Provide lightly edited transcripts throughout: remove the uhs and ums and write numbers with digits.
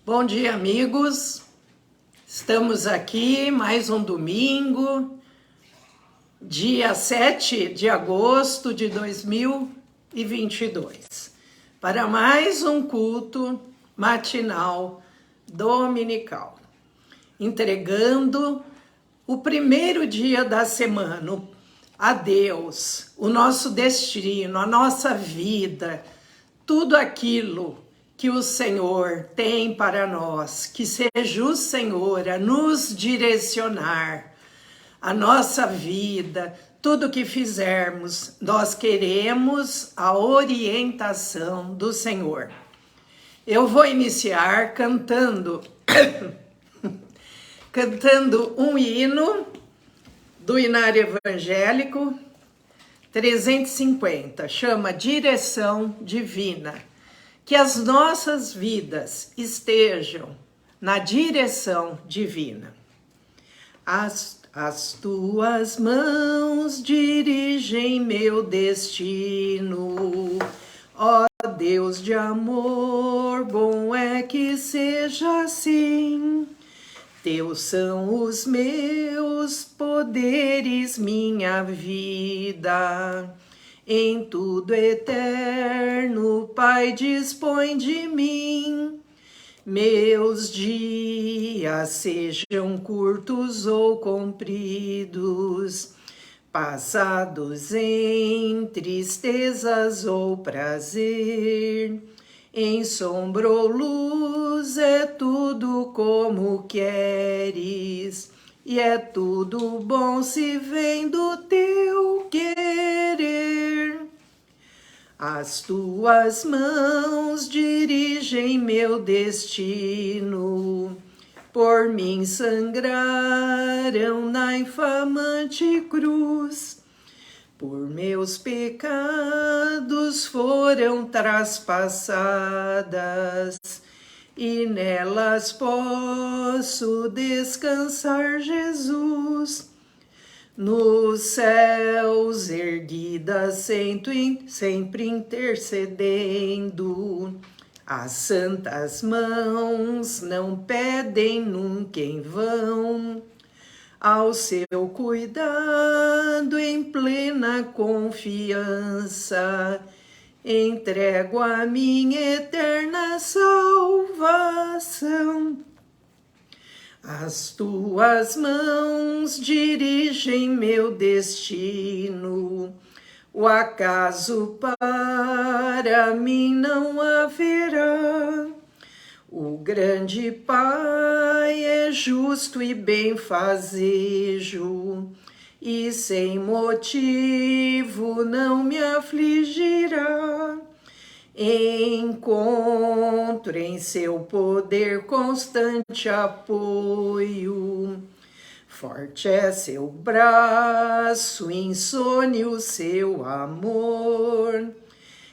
Bom dia, amigos. Estamos aqui mais um domingo, dia 7 de agosto de 2022, para mais um culto matinal dominical, entregando o primeiro dia da semana a Deus, o nosso destino, a nossa vida, tudo aquilo que o Senhor tem para nós, que seja o Senhor a nos direcionar a nossa vida, tudo que fizermos, nós queremos a orientação do Senhor. Eu vou iniciar cantando um hino do Inário Evangélico 350, chama Direção Divina. Que as nossas vidas estejam na direção divina. As tuas mãos dirigem meu destino, ó Deus de amor, bom é que seja assim. Teus são os meus poderes, minha vida. Em tudo eterno, Pai, dispõe de mim. Meus dias sejam curtos ou compridos, passados em tristezas ou prazer. Em sombra ou luz é tudo como queres, e é tudo bom se vem do teu querer. As tuas mãos dirigem meu destino, por mim sangraram na infamante cruz. Por meus pecados foram traspassadas, e nelas posso descansar, Jesus. Nos céus erguidas, sempre intercedendo, as santas mãos não pedem nunca em vão. Ao seu cuidado, em plena confiança, entrego a minha eterna salvação. As tuas mãos dirigem meu destino, o acaso para mim não haverá. O grande Pai é justo e benfazejo, e sem motivo não me afligirá. Encontro em seu poder constante apoio. Forte é seu braço, insone o seu amor.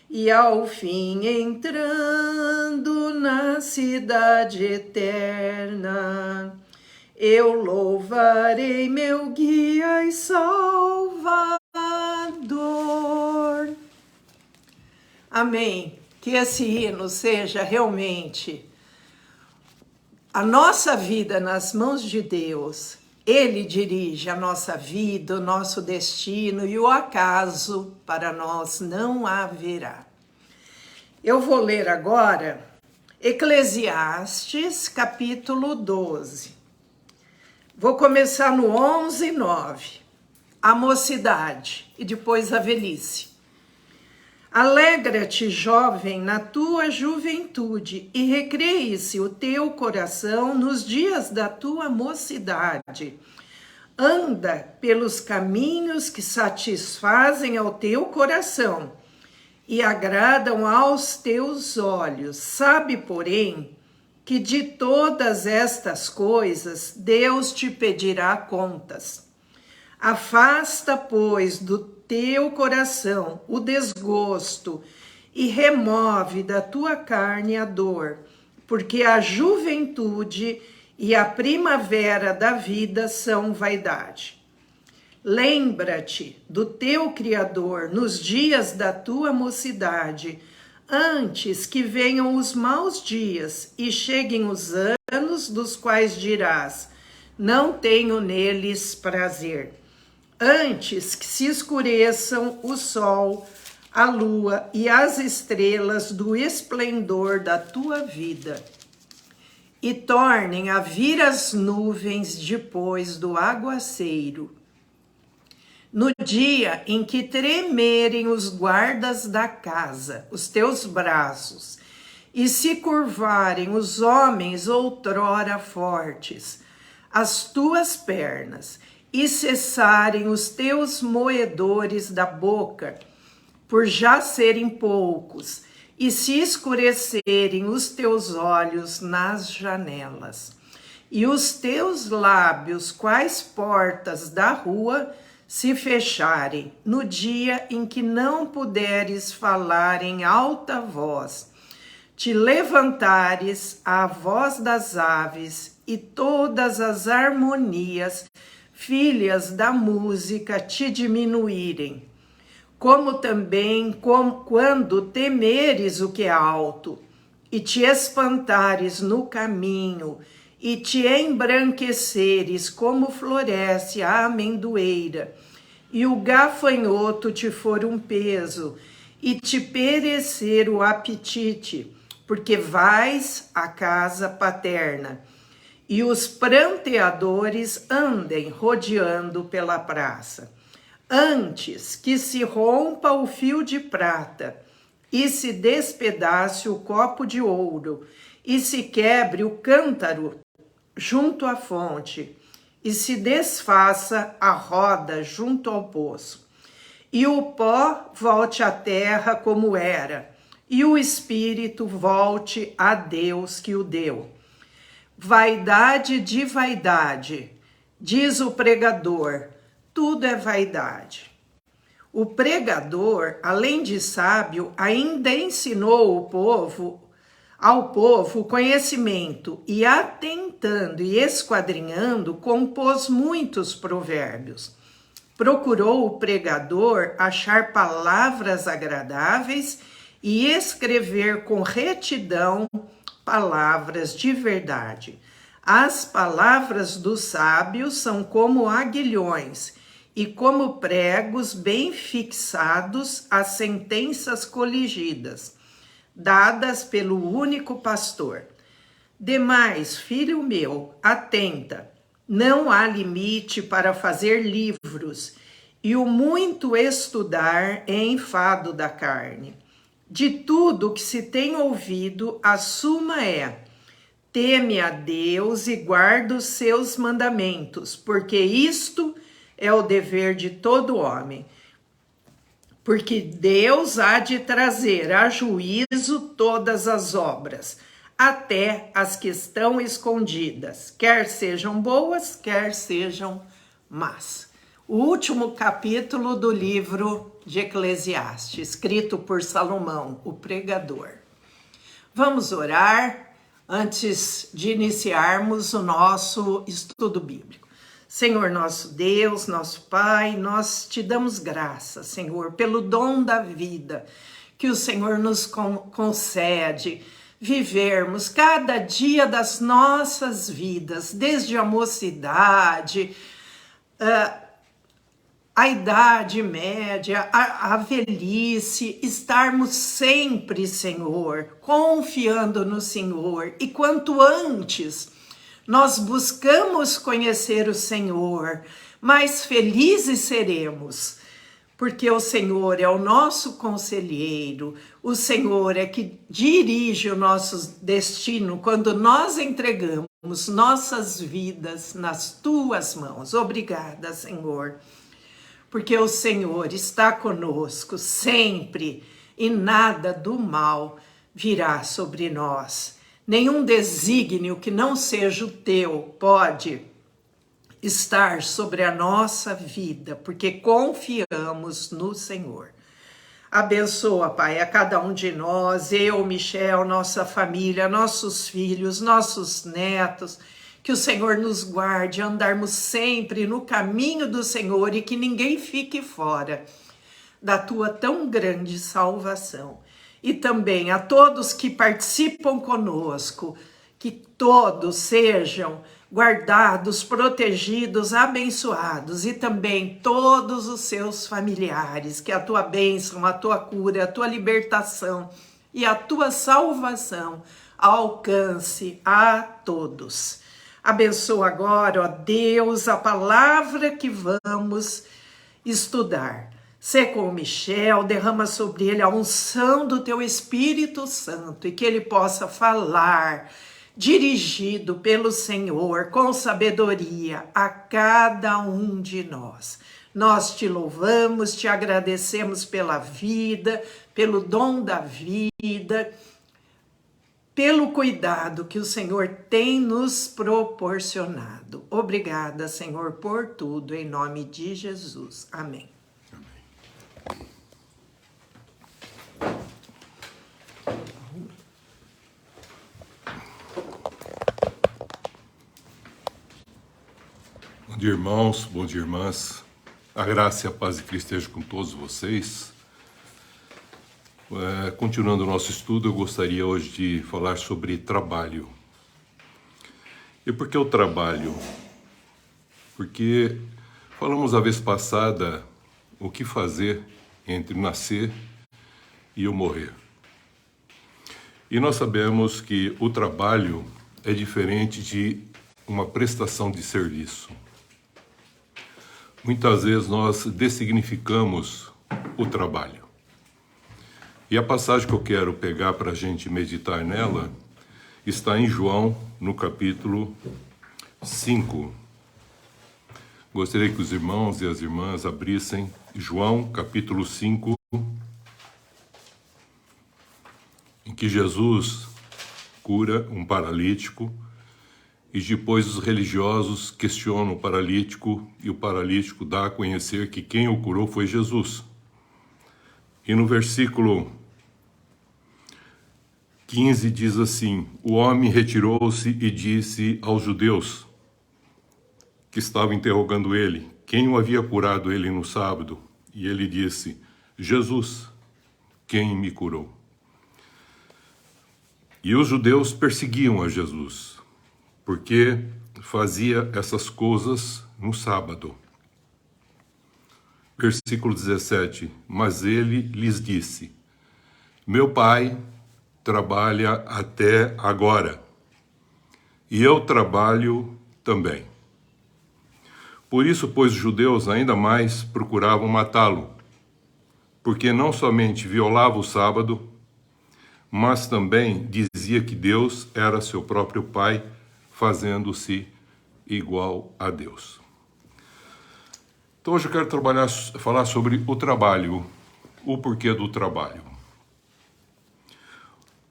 E ao fim entrando na cidade eterna, eu louvarei meu guia e salvador. Amém. Que esse hino seja realmente a nossa vida nas mãos de Deus. Ele dirige a nossa vida, o nosso destino, e o acaso para nós não haverá. Eu vou ler agora Eclesiastes, capítulo 12. Vou começar no 11:9. A mocidade e depois a velhice. Alegra-te, jovem, na tua juventude, e recreie-se o teu coração nos dias da tua mocidade. Anda pelos caminhos que satisfazem ao teu coração e agradam aos teus olhos. Sabe, porém, que de todas estas coisas Deus te pedirá contas. Afasta, pois, do teu coração o desgosto e remove da tua carne a dor, porque a juventude e a primavera da vida são vaidade. Lembra-te do teu Criador nos dias da tua mocidade, antes que venham os maus dias e cheguem os anos dos quais dirás, não tenho neles prazer. Antes que se escureçam o sol, a lua e as estrelas do esplendor da tua vida, e tornem a vir as nuvens depois do aguaceiro, no dia em que tremerem os guardas da casa, os teus braços, e se curvarem os homens outrora fortes, as tuas pernas, e cessarem os teus moedores da boca, por já serem poucos, e se escurecerem os teus olhos nas janelas, e os teus lábios, quais portas da rua, se fecharem, no dia em que não puderes falar em alta voz, te levantares à voz das aves, e todas as harmonias, filhas da música, te diminuírem, como também quando temeres o que é alto, e te espantares no caminho, e te embranqueceres como floresce a amendoeira, e o gafanhoto te for um peso, e te perecer o apetite, porque vais à casa paterna, e os pranteadores andem rodeando pela praça. Antes que se rompa o fio de prata, e se despedace o copo de ouro, e se quebre o cântaro junto à fonte, e se desfaça a roda junto ao poço, e o pó volte à terra como era, e o espírito volte a Deus que o deu. Vaidade de vaidade, diz o pregador, tudo é vaidade. O pregador, além de sábio, ainda ensinou ao povo conhecimento, e atentando e esquadrinhando, compôs muitos provérbios. Procurou o pregador achar palavras agradáveis e escrever com retidão palavras de verdade. As palavras dos sábios são como aguilhões, e como pregos bem fixados as sentenças coligidas, dadas pelo único pastor. Demais, filho meu, atenta, não há limite para fazer livros, e o muito estudar é enfado da carne. De tudo que se tem ouvido, a suma é: teme a Deus e guarda os seus mandamentos, porque isto é o dever de todo homem. Porque Deus há de trazer a juízo todas as obras, até as que estão escondidas, quer sejam boas, quer sejam más. O último capítulo do livro de Eclesiastes, escrito por Salomão, o pregador. Vamos orar antes de iniciarmos o nosso estudo bíblico. Senhor nosso Deus, nosso Pai, nós te damos graças, Senhor, pelo dom da vida que o Senhor nos concede vivermos cada dia das nossas vidas, desde a mocidade, a idade média, a velhice, estarmos sempre, Senhor, confiando no Senhor. E quanto antes nós buscamos conhecer o Senhor, mais felizes seremos, porque o Senhor é o nosso conselheiro, o Senhor é que dirige o nosso destino quando nós entregamos nossas vidas nas tuas mãos. Obrigada, Senhor, porque o Senhor está conosco sempre e nada do mal virá sobre nós. Nenhum desígnio que não seja o teu pode estar sobre a nossa vida, porque confiamos no Senhor. Abençoa, Pai, a cada um de nós, eu, Michel, nossa família, nossos filhos, nossos netos, que o Senhor nos guarde, andarmos sempre no caminho do Senhor e que ninguém fique fora da tua tão grande salvação. e também a todos que participam conosco, que todos sejam guardados, protegidos, abençoados, e também todos os seus familiares, que a tua bênção, a tua cura, a tua libertação e a tua salvação alcance a todos. Abençoa agora, ó Deus, a palavra que vamos estudar. Sê com o Michel, derrama sobre ele a unção do teu Espírito Santo e que ele possa falar, dirigido pelo Senhor, com sabedoria a cada um de nós. Nós te louvamos, te agradecemos pela vida, pelo dom da vida, pelo cuidado que o Senhor tem nos proporcionado. Obrigada, Senhor, por tudo, em nome de Jesus. Amém. Bom dia, irmãos, bom dia, irmãs. A graça e a paz de Cristo esteja com todos vocês. Continuando o nosso estudo, eu gostaria hoje de falar sobre trabalho. E por que o trabalho? Porque falamos a vez passada o que fazer entre nascer e o morrer. E nós sabemos que o trabalho é diferente de uma prestação de serviço. Muitas vezes nós dessignificamos o trabalho. E a passagem que eu quero pegar para a gente meditar nela está em João, no capítulo 5. Gostaria que os irmãos e as irmãs abrissem João, capítulo 5, em que Jesus cura um paralítico. E depois os religiosos questionam o paralítico e o paralítico dá a conhecer que quem o curou foi Jesus. E no versículo 15 diz assim: o homem retirou-se e disse aos judeus que estavam interrogando ele, quem o havia curado ele no sábado? E ele disse: Jesus, quem me curou? E os judeus perseguiam a Jesus, porque fazia essas coisas no sábado. Versículo 17, mas ele lhes disse, meu pai trabalha até agora, e eu trabalho também. Por isso, pois, os judeus ainda mais procuravam matá-lo, porque não somente violava o sábado, mas também dizia que Deus era seu próprio pai, fazendo-se igual a Deus. Então hoje eu quero falar sobre o trabalho, o porquê do trabalho.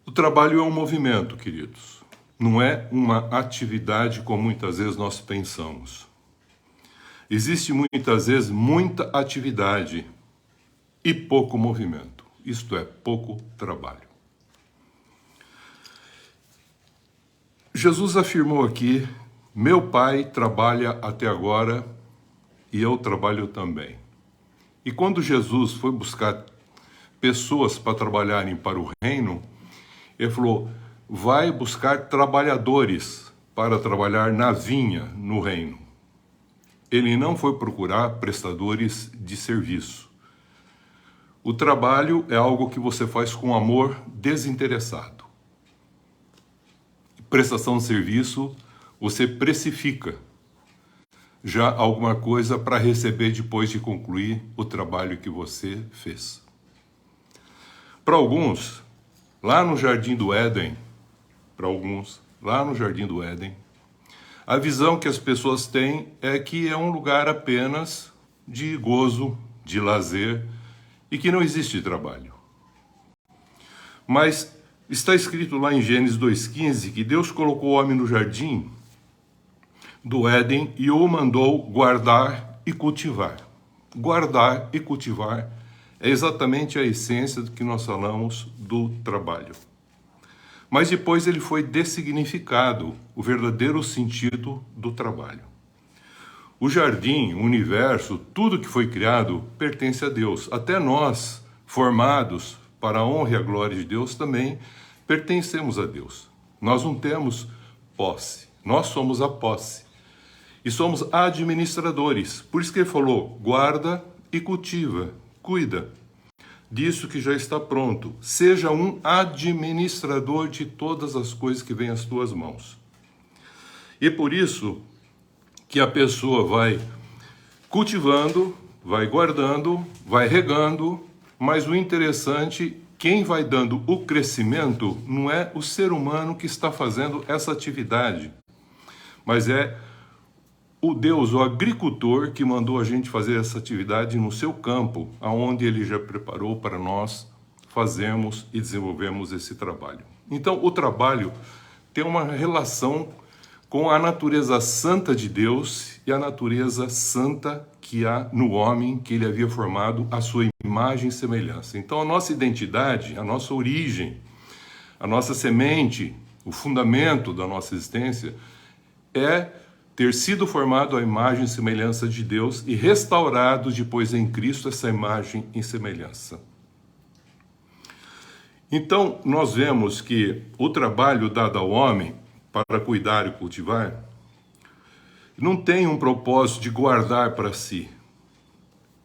O trabalho é um movimento, queridos. Não é uma atividade como muitas vezes nós pensamos. Existe muitas vezes muita atividade e pouco movimento. Isto é, pouco trabalho. Jesus afirmou aqui, meu pai trabalha até agora e eu trabalho também. E quando Jesus foi buscar pessoas para trabalharem para o reino, ele falou, vai buscar trabalhadores para trabalhar na vinha, no reino. Ele não foi procurar prestadores de serviço. O trabalho é algo que você faz com amor desinteressado. Prestação de serviço, você precifica já alguma coisa para receber depois de concluir o trabalho que você fez. Para alguns, lá no Jardim do Éden, a visão que as pessoas têm é que é um lugar apenas de gozo, de lazer e que não existe trabalho. Mas está escrito lá em Gênesis 2,15 que Deus colocou o homem no jardim do Éden e o mandou guardar e cultivar. Guardar e cultivar é exatamente a essência do que nós falamos do trabalho. Mas depois ele foi dessignificado, o verdadeiro sentido do trabalho. O jardim, o universo, tudo que foi criado pertence a Deus. Até nós, formados para a honra e a glória de Deus, também pertencemos a Deus. Nós não temos posse, nós somos a posse. E somos administradores. Por isso que ele falou, guarda e cultiva, cuida disso que já está pronto. Seja um administrador de todas as coisas que vêm às tuas mãos. E por isso que a pessoa vai cultivando, vai guardando, vai regando, mas o interessante, quem vai dando o crescimento não é o ser humano que está fazendo essa atividade, mas é o Deus, o agricultor, que mandou a gente fazer essa atividade no seu campo, aonde ele já preparou para nós fazermos e desenvolvermos esse trabalho. Então, o trabalho tem uma relação com a natureza santa de Deus e a natureza santa que há no homem, que ele havia formado a sua imagem e semelhança. Então, a nossa identidade, a nossa origem, a nossa semente, o fundamento da nossa existência é ter sido formado à imagem e semelhança de Deus e restaurado depois em Cristo essa imagem e semelhança. Então, nós vemos que o trabalho dado ao homem para cuidar e cultivar não tem um propósito de guardar para si,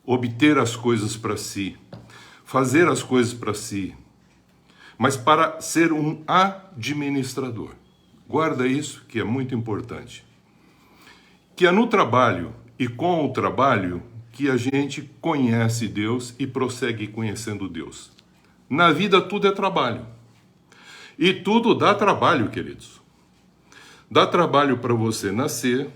obter as coisas para si, fazer as coisas para si, mas para ser um administrador. Guarda isso, que é muito importante. Que é no trabalho e com o trabalho que a gente conhece Deus e prossegue conhecendo Deus. Na vida tudo é trabalho. E tudo dá trabalho, queridos. Dá trabalho para você nascer,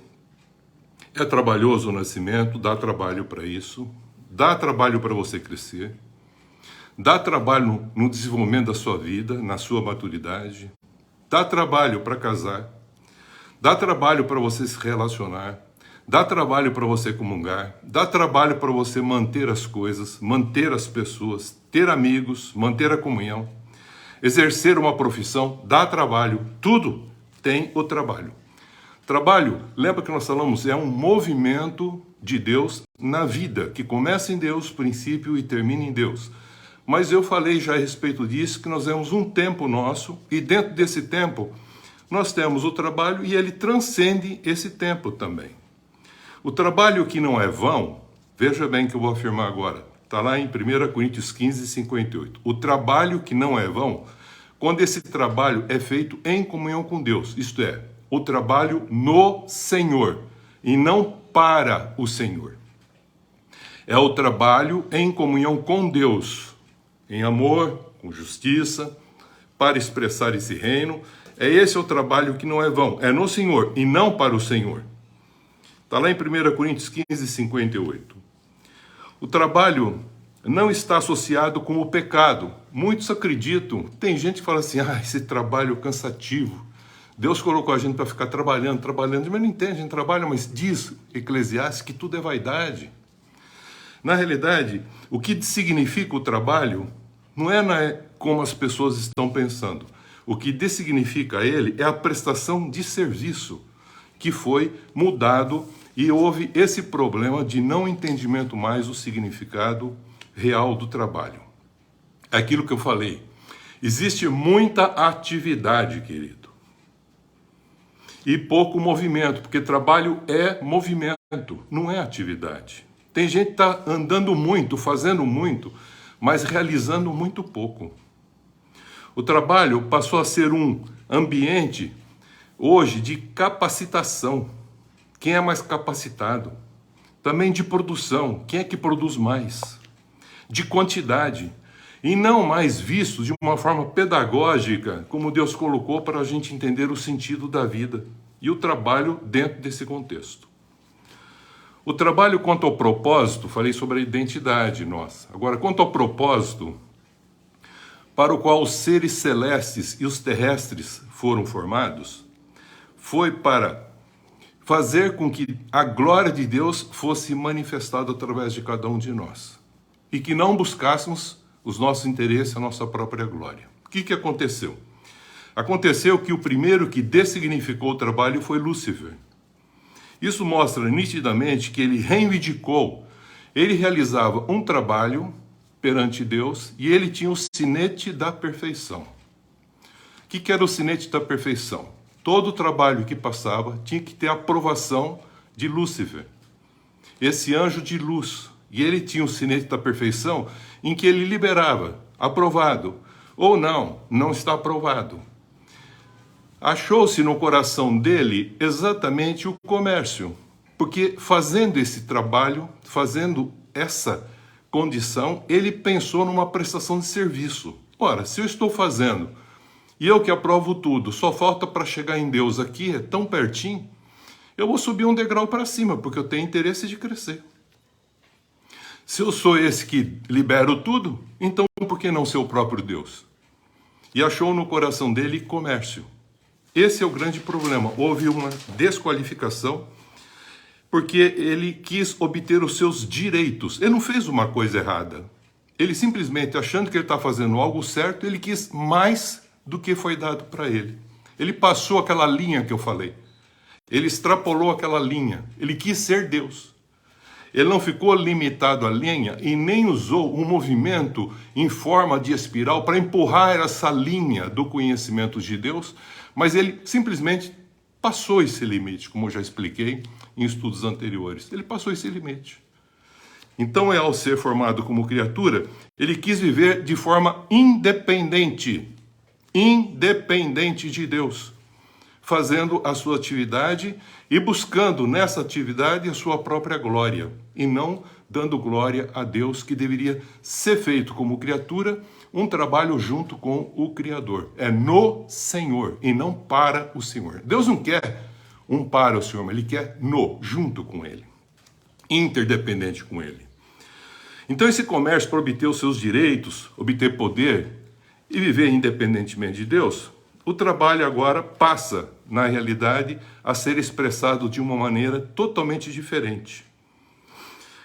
é trabalhoso o nascimento, dá trabalho para isso, dá trabalho para você crescer, dá trabalho no desenvolvimento da sua vida, na sua maturidade, dá trabalho para casar, dá trabalho para você se relacionar, dá trabalho para você comungar, dá trabalho para você manter as coisas, manter as pessoas, ter amigos, manter a comunhão, exercer uma profissão, dá trabalho, tudo tem o trabalho. Trabalho, lembra que nós falamos, é um movimento de Deus na vida, que começa em Deus, princípio, e termina em Deus. Mas eu falei já a respeito disso, que nós temos um tempo nosso, e dentro desse tempo, nós temos o trabalho e ele transcende esse tempo também. O trabalho que não é vão, veja bem que eu vou afirmar agora, está lá em 1 Coríntios 15, 58. O trabalho que não é vão, quando esse trabalho é feito em comunhão com Deus, isto é, o trabalho no Senhor e não para o Senhor. É o trabalho em comunhão com Deus, em amor, com justiça, para expressar esse reino. Esse o trabalho que não é vão, é no Senhor e não para o Senhor. Está lá em 1 Coríntios 15, 58. O trabalho não está associado com o pecado. Muitos acreditam, tem gente que fala assim, esse trabalho cansativo. Deus colocou a gente para ficar trabalhando, mas não entende, a gente trabalha, mas diz Eclesiastes que tudo é vaidade. Na realidade, o que significa o trabalho não é como as pessoas estão pensando. O que dessignifica ele é a prestação de serviço, que foi mudado e houve esse problema de não entendimento mais do significado real do trabalho. Aquilo que eu falei, existe muita atividade, querido, e pouco movimento, porque trabalho é movimento, não é atividade. Tem gente que está andando muito, fazendo muito, mas realizando muito pouco. O trabalho passou a ser um ambiente, hoje, de capacitação. Quem é mais capacitado? Também de produção. Quem é que produz mais? De quantidade. E não mais visto de uma forma pedagógica, como Deus colocou para a gente entender o sentido da vida e o trabalho dentro desse contexto. O trabalho quanto ao propósito, falei sobre a identidade nossa. Agora, quanto ao propósito, para o qual os seres celestes e os terrestres foram formados, foi para fazer com que a glória de Deus fosse manifestada através de cada um de nós. E que não buscássemos os nossos interesses, a nossa própria glória. O que aconteceu? Aconteceu que o primeiro que dessignificou o trabalho foi Lúcifer. Isso mostra nitidamente que ele reivindicou, ele realizava um trabalho perante Deus e ele tinha o sinete da perfeição. O que era o sinete da perfeição? Todo o trabalho que passava tinha que ter a aprovação de Lúcifer, esse anjo de luz. E ele tinha o sinete da perfeição em que ele liberava, aprovado, ou não, não está aprovado. Achou-se no coração dele exatamente o comércio, porque fazendo esse trabalho, fazendo essa condição, ele pensou numa prestação de serviço. Ora, se eu estou fazendo e eu que aprovo tudo, só falta para chegar em Deus aqui, é tão pertinho, eu vou subir um degrau para cima, porque eu tenho interesse de crescer. Se eu sou esse que libero tudo, então por que não ser o próprio Deus? E achou no coração dele comércio. Esse é o grande problema. Houve uma desqualificação, porque ele quis obter os seus direitos. Ele não fez uma coisa errada. Ele simplesmente, achando que ele está fazendo algo certo, ele quis mais do que foi dado para ele. Ele passou aquela linha que eu falei. Ele extrapolou aquela linha. Ele quis ser Deus. Ele não ficou limitado à linha e nem usou um movimento em forma de espiral para empurrar essa linha do conhecimento de Deus, mas ele simplesmente passou esse limite, como eu já expliquei em estudos anteriores. Ele passou esse limite. Então, ao ser formado como criatura, ele quis viver de forma independente de Deus, fazendo a sua atividade e buscando nessa atividade a sua própria glória, e não dando glória a Deus, que deveria ser feito como criatura, um trabalho junto com o Criador. É no Senhor e não para o Senhor. Deus não quer um para o Senhor, mas Ele quer junto com Ele, interdependente com Ele. Então esse comércio para obter os seus direitos, obter poder e viver independentemente de Deus, o trabalho agora passa, na realidade, a ser expressado de uma maneira totalmente diferente.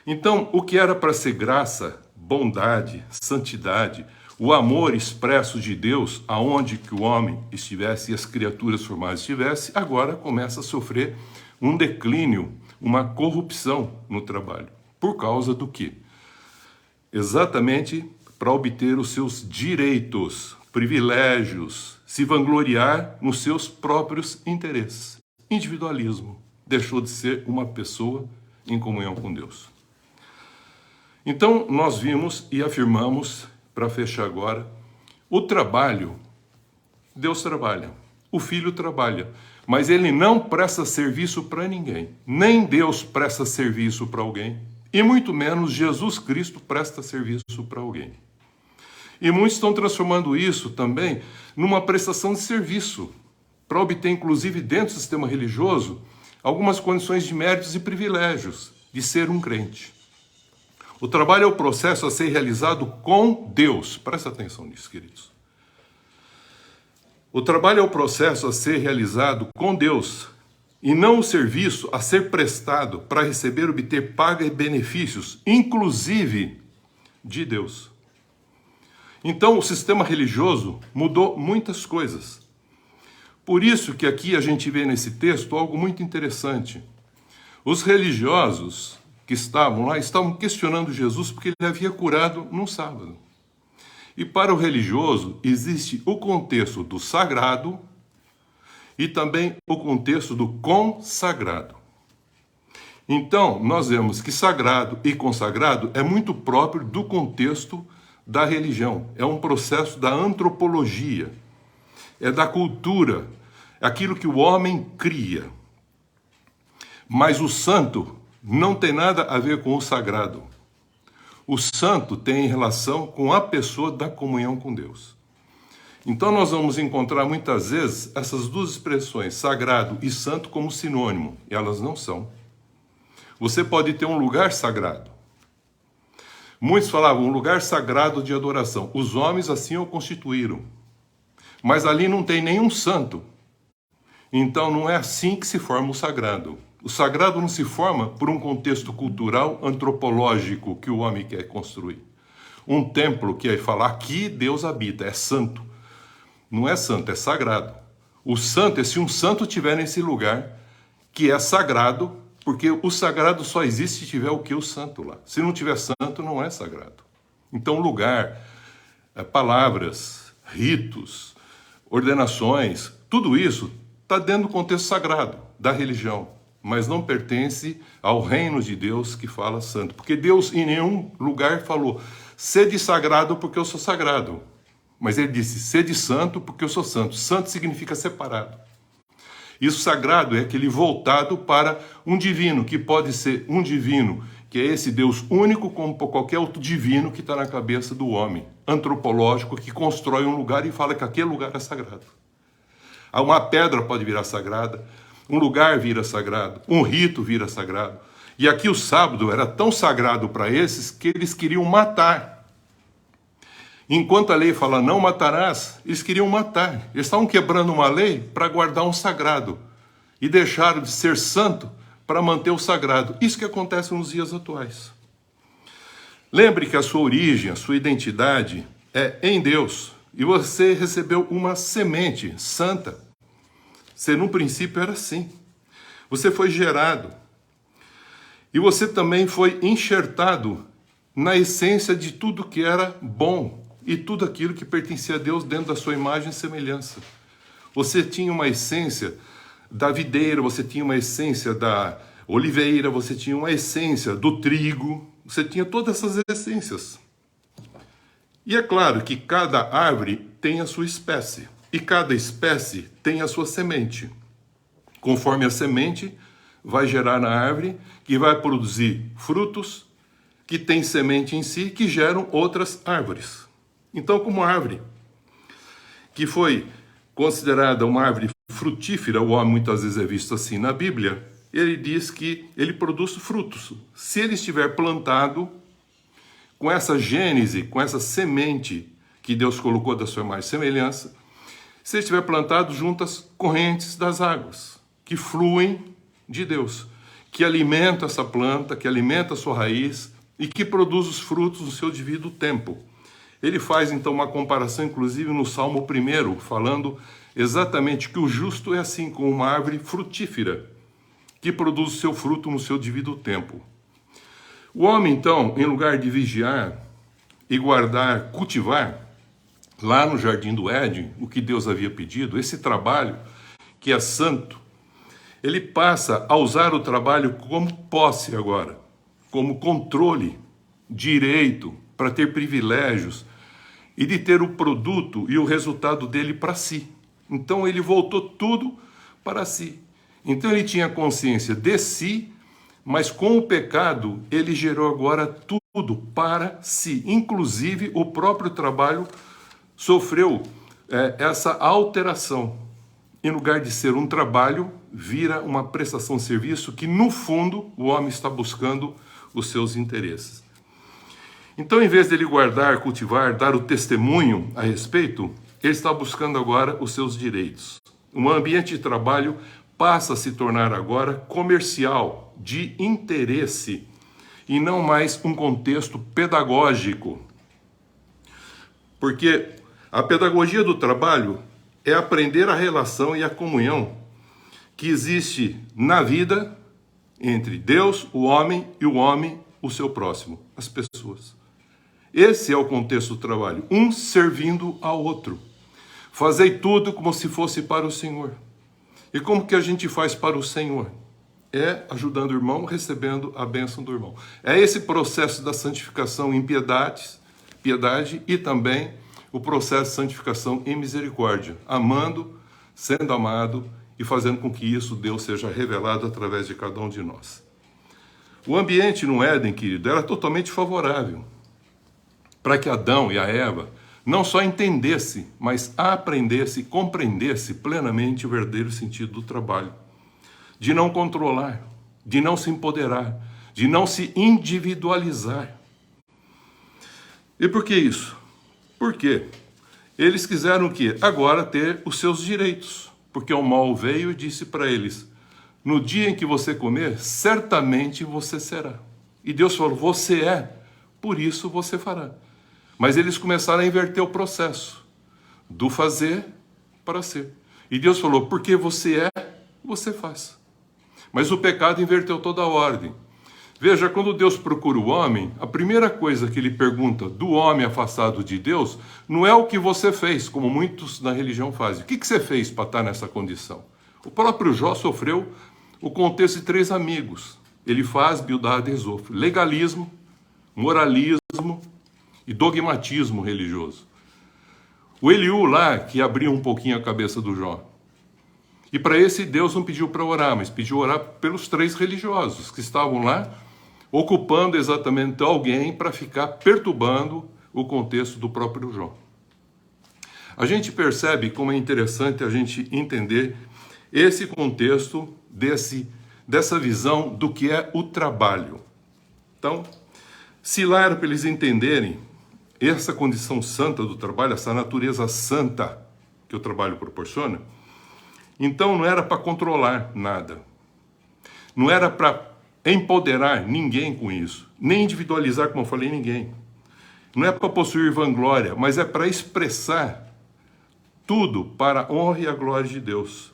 Então, o que era para ser graça, bondade, santidade, o amor expresso de Deus, aonde que o homem estivesse e as criaturas formadas estivessem, agora começa a sofrer um declínio, uma corrupção no trabalho. Por causa do quê? Exatamente para obter os seus direitos, privilégios, se vangloriar nos seus próprios interesses. Individualismo. Deixou de ser uma pessoa em comunhão com Deus. Então, nós vimos e afirmamos, para fechar agora, o trabalho. Deus trabalha, o Filho trabalha, mas ele não presta serviço para ninguém. Nem Deus presta serviço para alguém, e muito menos Jesus Cristo presta serviço para alguém. E muitos estão transformando isso também numa prestação de serviço, para obter, inclusive, dentro do sistema religioso, algumas condições de méritos e privilégios de ser um crente. O trabalho é o processo a ser realizado com Deus. Presta atenção nisso, queridos. O trabalho é o processo a ser realizado com Deus, e não o serviço a ser prestado para receber, obter paga e benefícios, inclusive de Deus. Então, o sistema religioso mudou muitas coisas. Por isso que aqui a gente vê nesse texto algo muito interessante. Os religiosos que estavam lá estavam questionando Jesus porque ele havia curado num sábado. E para o religioso existe o contexto do sagrado e também o contexto do consagrado. Então, nós vemos que sagrado e consagrado é muito próprio do contexto da religião. É um processo da antropologia, é da cultura, é aquilo que o homem cria. Mas o santo não tem nada a ver com o sagrado. O santo tem relação com a pessoa da comunhão com Deus. Então nós vamos encontrar muitas vezes essas duas expressões, sagrado e santo, como sinônimo, e elas não são. Você pode ter um lugar sagrado. Muitos falavam um lugar sagrado de adoração. Os homens assim o constituíram. Mas ali não tem nenhum santo. Então não é assim que se forma o sagrado. O sagrado não se forma por um contexto cultural, antropológico que o homem quer construir. Um templo que é falar aqui Deus habita, é santo. Não é santo, é sagrado. O santo é se um santo estiver nesse lugar que é sagrado, porque o sagrado só existe se tiver o que? O santo lá. Se não tiver santo, não é sagrado. Então, lugar, palavras, ritos, ordenações, tudo isso está dentro do contexto sagrado da religião, mas não pertence ao reino de Deus que fala santo. Porque Deus em nenhum lugar falou, sede sagrado porque eu sou sagrado. Mas ele disse, sede santo porque eu sou santo. Santo significa separado. Isso sagrado é aquele voltado para um divino, que pode ser um divino, que é esse Deus único, como qualquer outro divino que está na cabeça do homem, antropológico, que constrói um lugar e fala que aquele lugar é sagrado. Uma pedra pode virar sagrada, um lugar vira sagrado, um rito vira sagrado. E aqui o sábado era tão sagrado para esses que eles queriam matar. Enquanto a lei fala não matarás, eles queriam matar. Eles estavam quebrando uma lei para guardar um sagrado. E deixaram de ser santo para manter o sagrado. Isso que acontece nos dias atuais. Lembre que a sua origem, a sua identidade é em Deus. E você recebeu uma semente santa. Você, no princípio, era assim. Você foi gerado. E você também foi enxertado na essência de tudo que era bom e tudo aquilo que pertencia a Deus dentro da sua imagem e semelhança. Você tinha uma essência da videira, você tinha uma essência da oliveira, você tinha uma essência do trigo, você tinha todas essas essências. E é claro que cada árvore tem a sua espécie, e cada espécie tem a sua semente. Conforme a semente vai gerar na árvore, que vai produzir frutos, que tem semente em si, que geram outras árvores. Então, como a árvore que foi considerada uma árvore frutífera, o homem muitas vezes é visto assim na Bíblia, ele diz que ele produz frutos. Se ele estiver plantado com essa gênese, com essa semente que Deus colocou da sua imagem e semelhança, se ele estiver plantado junto às correntes das águas, que fluem de Deus, que alimenta essa planta, que alimenta a sua raiz e que produz os frutos no seu devido tempo. Ele faz então uma comparação, inclusive no Salmo 1, falando exatamente que o justo é assim, como uma árvore frutífera, que produz o seu fruto no seu devido tempo. O homem, então, em lugar de vigiar e guardar, cultivar, lá no Jardim do Éden, o que Deus havia pedido, esse trabalho, que é santo, ele passa a usar o trabalho como posse agora, como controle, direito, para ter privilégios, e de ter o produto e o resultado dele para si. Então ele voltou tudo para si. Então ele tinha consciência de si, mas com o pecado ele gerou agora tudo para si. Inclusive o próprio trabalho sofreu essa alteração. Em lugar de ser um trabalho, vira uma prestação de serviço que no fundo o homem está buscando os seus interesses. Então, em vez de ele guardar, cultivar, dar o testemunho a respeito, ele está buscando agora os seus direitos. Um ambiente de trabalho passa a se tornar agora comercial, de interesse, e não mais um contexto pedagógico. Porque a pedagogia do trabalho é aprender a relação e a comunhão que existe na vida entre Deus, o homem, e o homem, o seu próximo, as pessoas. Esse é o contexto do trabalho, um servindo ao outro. Fazei tudo como se fosse para o Senhor. E como que a gente faz para o Senhor? É ajudando o irmão, recebendo a bênção do irmão. É esse processo da santificação em piedade e também o processo de santificação em misericórdia, amando, sendo amado e fazendo com que isso, Deus, seja revelado através de cada um de nós. O ambiente no Éden, querido, era totalmente favorável para que Adão e a Eva não só entendesse, mas aprendesse e compreendesse plenamente o verdadeiro sentido do trabalho. De não controlar, de não se empoderar, de não se individualizar. E por que isso? Por quê? Eles quiseram o quê? Agora ter os seus direitos. Porque o mal veio e disse para eles, no dia em que você comer, certamente você será. E Deus falou, você é, por isso você fará. Mas eles começaram a inverter o processo, do fazer para ser. E Deus falou, porque você é, você faz. Mas o pecado inverteu toda a ordem. Veja, quando Deus procura o homem, a primeira coisa que ele pergunta do homem afastado de Deus não é o que você fez, como muitos na religião fazem. O que você fez para estar nessa condição? O próprio Jó sofreu o contexto de 3 amigos. Ele faz Bildad e Esofre. Legalismo, moralismo e dogmatismo religioso. O Eliú lá, que abriu um pouquinho a cabeça do Jó. E para esse Deus não pediu para orar, mas pediu orar pelos 3 religiosos que estavam lá, ocupando exatamente alguém para ficar perturbando o contexto do próprio Jó. A gente percebe como é interessante a gente entender esse contexto dessa visão do que é o trabalho. Então, se lá era para eles entenderem essa condição santa do trabalho, essa natureza santa que o trabalho proporciona, então não era para controlar nada. Não era para empoderar ninguém com isso. Nem individualizar, como eu falei, ninguém. Não é para possuir vanglória, mas é para expressar tudo para a honra e a glória de Deus.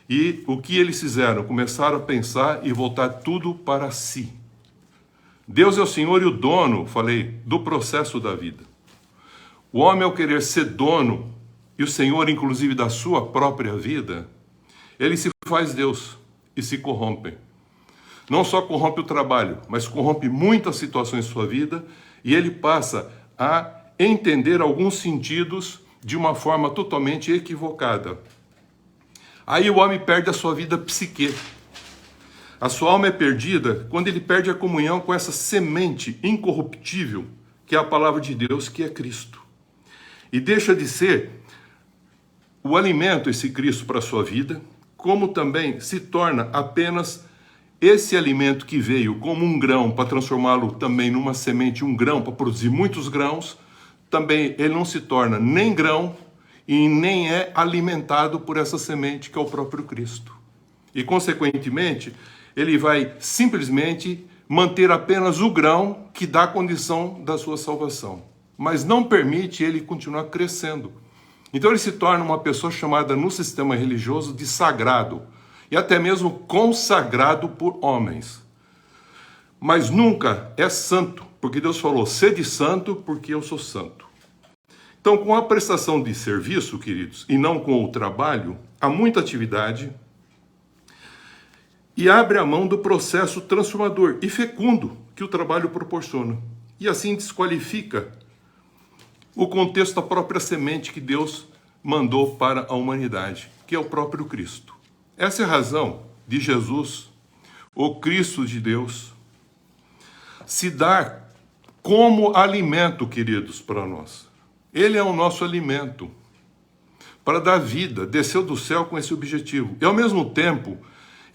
E o que eles fizeram? Começaram a pensar e voltar tudo para si. Deus é o Senhor e o dono, falei, do processo da vida. O homem, ao querer ser dono, e o Senhor, inclusive, da sua própria vida, ele se faz Deus e se corrompe. Não só corrompe o trabalho, mas corrompe muitas situações de sua vida, e ele passa a entender alguns sentidos de uma forma totalmente equivocada. Aí o homem perde a sua vida psique. A sua alma é perdida quando ele perde a comunhão com essa semente incorruptível, que é a palavra de Deus, que é Cristo. E deixa de ser o alimento, esse Cristo, para a sua vida, como também se torna apenas esse alimento que veio como um grão para transformá-lo também numa semente, um grão para produzir muitos grãos, também ele não se torna nem grão e nem é alimentado por essa semente que é o próprio Cristo. E, consequentemente, ele vai simplesmente manter apenas o grão que dá a condição da sua salvação, mas não permite ele continuar crescendo. Então ele se torna uma pessoa chamada no sistema religioso de sagrado, e até mesmo consagrado por homens. Mas nunca é santo, porque Deus falou, sede santo, porque eu sou santo. Então, com a prestação de serviço, queridos, e não com o trabalho, há muita atividade, e abre a mão do processo transformador e fecundo que o trabalho proporciona. E assim desqualifica o contexto da própria semente que Deus mandou para a humanidade, que é o próprio Cristo. Essa é a razão de Jesus, o Cristo de Deus, se dar como alimento, queridos, para nós. Ele é o nosso alimento para dar vida, desceu do céu com esse objetivo. E ao mesmo tempo,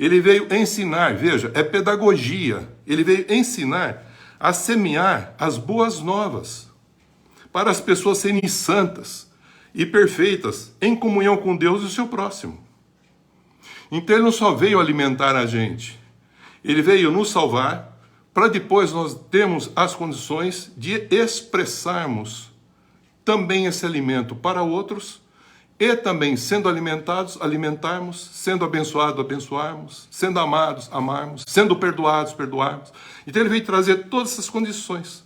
ele veio ensinar, veja, é pedagogia, ele veio ensinar a semear as boas novas para as pessoas serem santas e perfeitas em comunhão com Deus e o seu próximo. Então ele não só veio alimentar a gente, ele veio nos salvar para depois nós termos as condições de expressarmos também esse alimento para outros e também sendo alimentados, alimentarmos, sendo abençoados, abençoarmos, sendo amados, amarmos, sendo perdoados, perdoarmos. Então ele veio trazer todas essas condições.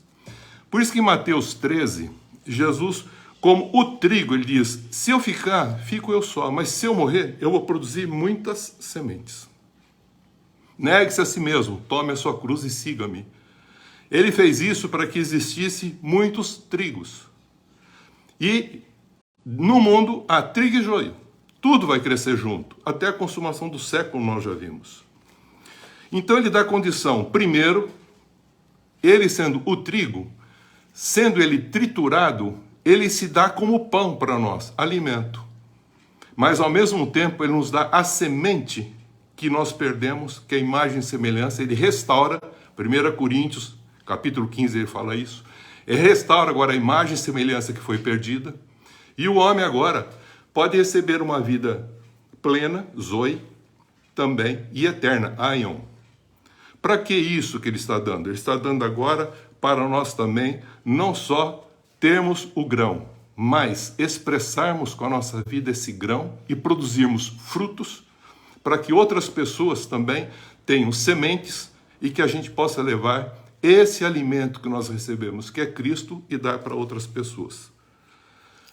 Por isso que em Mateus 13, Jesus, como o trigo, ele diz, se eu ficar, fico eu só, mas se eu morrer, eu vou produzir muitas sementes. Negue-se a si mesmo, tome a sua cruz e siga-me. Ele fez isso para que existisse muitos trigos. E no mundo há trigo e joio. Tudo vai crescer junto, até a consumação do século nós já vimos. Então ele dá condição, primeiro, ele sendo o trigo, sendo ele triturado, ele se dá como pão para nós, alimento. Mas ao mesmo tempo ele nos dá a semente que nós perdemos, que é a imagem e semelhança, ele restaura, 1 Coríntios, capítulo 15, ele fala isso, ele restaura agora a imagem e semelhança que foi perdida, e o homem agora pode receber uma vida plena, zoe, também, e eterna, aion. Para que isso que ele está dando? Ele está dando agora para nós também, não só termos o grão, mas expressarmos com a nossa vida esse grão e produzirmos frutos para que outras pessoas também tenham sementes e que a gente possa levar esse alimento que nós recebemos, que é Cristo, e dar para outras pessoas.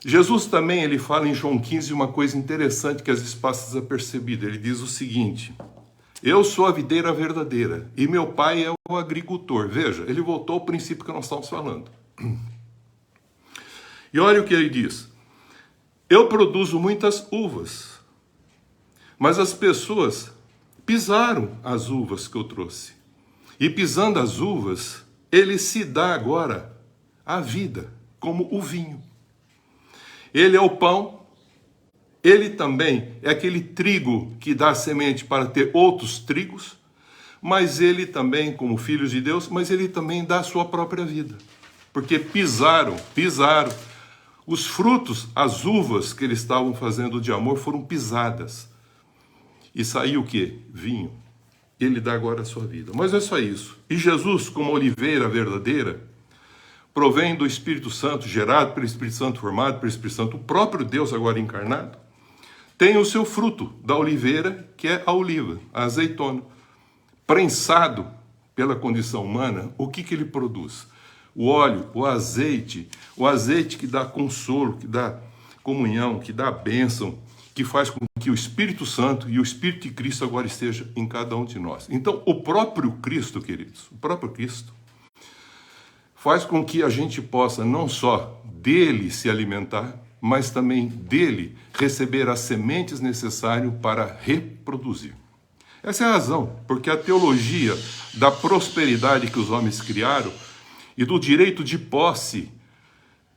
Jesus também, ele fala em João 15 uma coisa interessante que às vezes passa desapercebida. Ele diz o seguinte: eu sou a videira verdadeira e meu pai é o agricultor. Veja, ele voltou ao princípio que nós estamos falando. E olha o que ele diz: eu produzo muitas uvas, mas as pessoas pisaram as uvas que eu trouxe. E pisando as uvas, ele se dá agora a vida, como o vinho. Ele é o pão, ele também é aquele trigo que dá semente para ter outros trigos, mas ele também, como filhos de Deus, mas ele também dá a sua própria vida. Porque pisaram, os frutos, as uvas que eles estavam fazendo de amor foram pisadas. E saiu o quê? Vinho. Ele dá agora a sua vida. Mas não é só isso. E Jesus, como oliveira verdadeira, provém do Espírito Santo, gerado pelo Espírito Santo, formado pelo Espírito Santo, o próprio Deus agora encarnado, tem o seu fruto da oliveira, que é a oliva, a azeitona. Prensado pela condição humana, o que ele produz? O óleo, o azeite que dá consolo, que dá comunhão, que dá bênção, que faz com que o Espírito Santo e o Espírito de Cristo agora esteja em cada um de nós. Então, o próprio Cristo, queridos, o próprio Cristo, faz com que a gente possa não só dele se alimentar, mas também dele receber as sementes necessárias para reproduzir. Essa é a razão, porque a teologia da prosperidade que os homens criaram e do direito de posse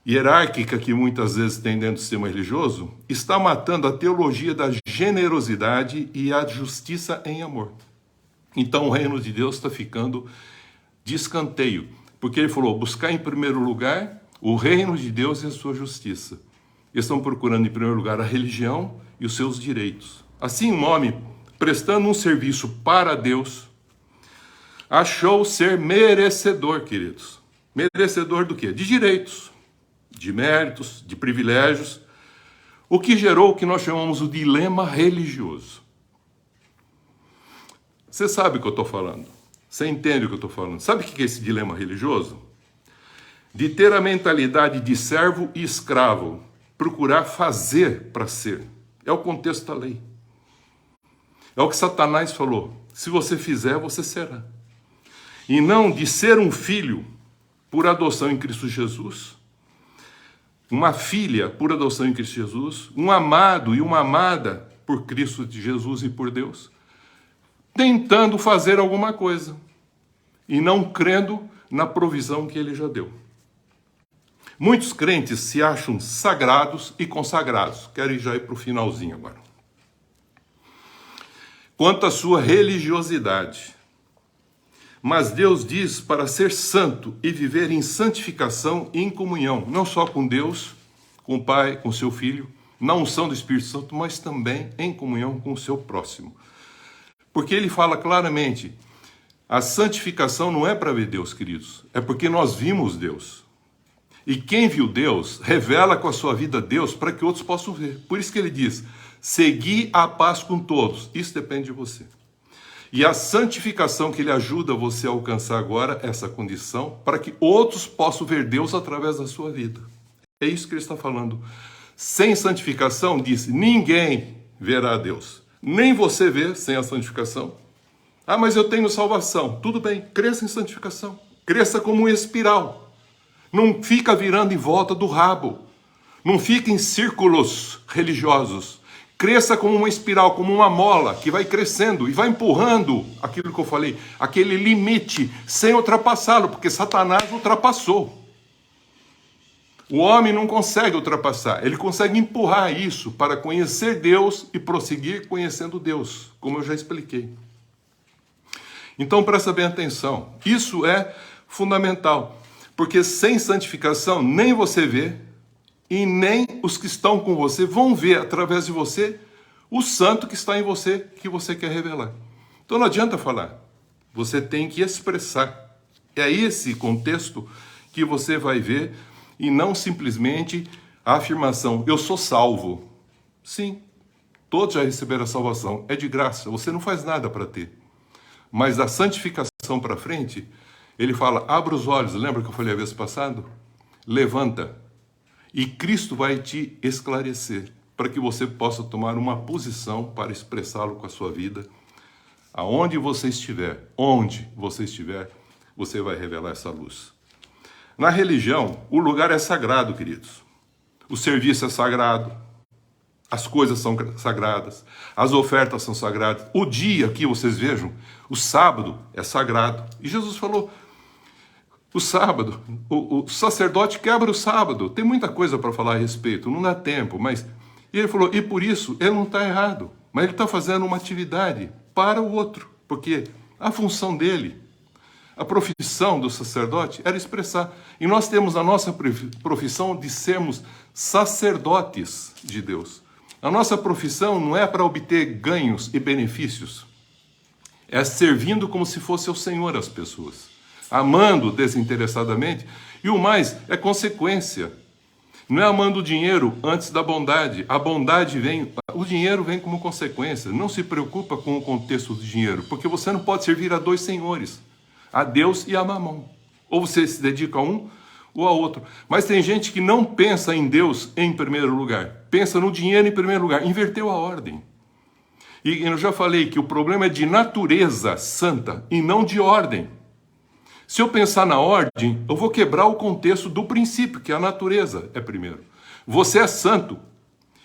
hierárquica que muitas vezes tem dentro do sistema religioso, está matando a teologia da generosidade e a justiça em amor. Então o reino de Deus está ficando de escanteio, porque ele falou: buscar em primeiro lugar o reino de Deus e a sua justiça. Eles estão procurando em primeiro lugar a religião e os seus direitos. Assim um homem, prestando um serviço para Deus, achou ser merecedor, queridos. Merecedor do quê? De direitos, de méritos, de privilégios, o que gerou o que nós chamamos o dilema religioso. Você sabe o que eu estou falando? Você entende o que eu estou falando? Sabe o que é esse dilema religioso? De ter a mentalidade de servo e escravo, procurar fazer para ser. É o contexto da lei. É o que Satanás falou: se você fizer, você será. E não de ser um filho por adoção em Cristo Jesus, uma filha por adoção em Cristo Jesus, um amado e uma amada por Cristo de Jesus e por Deus, tentando fazer alguma coisa e não crendo na provisão que ele já deu. Muitos crentes se acham sagrados e consagrados. Quero já ir para o finalzinho agora. Quanto à sua religiosidade, mas Deus diz para ser santo e viver em santificação e em comunhão, não só com Deus, com o Pai, com o seu Filho, na unção do Espírito Santo, mas também em comunhão com o seu próximo. Porque ele fala claramente, a santificação não é para ver Deus, queridos, é porque nós vimos Deus. E quem viu Deus, revela com a sua vida Deus para que outros possam ver. Por isso que ele diz, segui a paz com todos, isso depende de você. E a santificação que ele ajuda você a alcançar agora, essa condição, para que outros possam ver Deus através da sua vida. É isso que ele está falando. Sem santificação, disse, ninguém verá a Deus. Nem você vê sem a santificação. Ah, mas eu tenho salvação. Tudo bem, cresça em santificação. Cresça como uma espiral. Não fica virando em volta do rabo. Não fica em círculos religiosos. Cresça como uma espiral, como uma mola que vai crescendo e vai empurrando aquilo que eu falei, aquele limite, sem ultrapassá-lo, porque Satanás ultrapassou. O homem não consegue ultrapassar, ele consegue empurrar isso para conhecer Deus e prosseguir conhecendo Deus, como eu já expliquei. Então presta bem atenção, isso é fundamental, porque sem santificação nem você vê, e nem os que estão com você vão ver através de você o santo que está em você, que você quer revelar. Então não adianta falar, você tem que expressar. É esse contexto que você vai ver e não simplesmente a afirmação, eu sou salvo. Sim, todos já receberam a salvação, é de graça, você não faz nada para ter. Mas a santificação oração para frente, ele fala, abra os olhos, lembra que eu falei a vez passada? Levanta, e Cristo vai te esclarecer, para que você possa tomar uma posição para expressá-lo com a sua vida. Aonde você estiver, onde você estiver, você vai revelar essa luz. Na religião, o lugar é sagrado, queridos. O serviço é sagrado, as coisas são sagradas, as ofertas são sagradas. O dia aqui, vocês vejam, o sábado é sagrado. E Jesus falou, o sábado, o sacerdote quebra o sábado. Tem muita coisa para falar a respeito, não dá tempo, mas... E ele falou, e por isso, ele não está errado, mas ele está fazendo uma atividade para o outro, porque a função dele, a profissão do sacerdote era expressar. E nós temos a nossa profissão de sermos sacerdotes de Deus. A nossa profissão não é para obter ganhos e benefícios, é servindo como se fosse o Senhor as pessoas, amando desinteressadamente, e o mais é consequência. Não é amando o dinheiro antes da bondade. A bondade vem, o dinheiro vem como consequência. Não se preocupa com o contexto do dinheiro, porque você não pode servir a dois senhores, a Deus e a Mamon. Ou você se dedica a um ou a outro. Mas tem gente que não pensa em Deus em primeiro lugar, pensa no dinheiro em primeiro lugar, inverteu a ordem. E eu já falei que o problema é de natureza santa e não de ordem. Se eu pensar na ordem, eu vou quebrar o contexto do princípio, que a natureza é primeiro. Você é santo,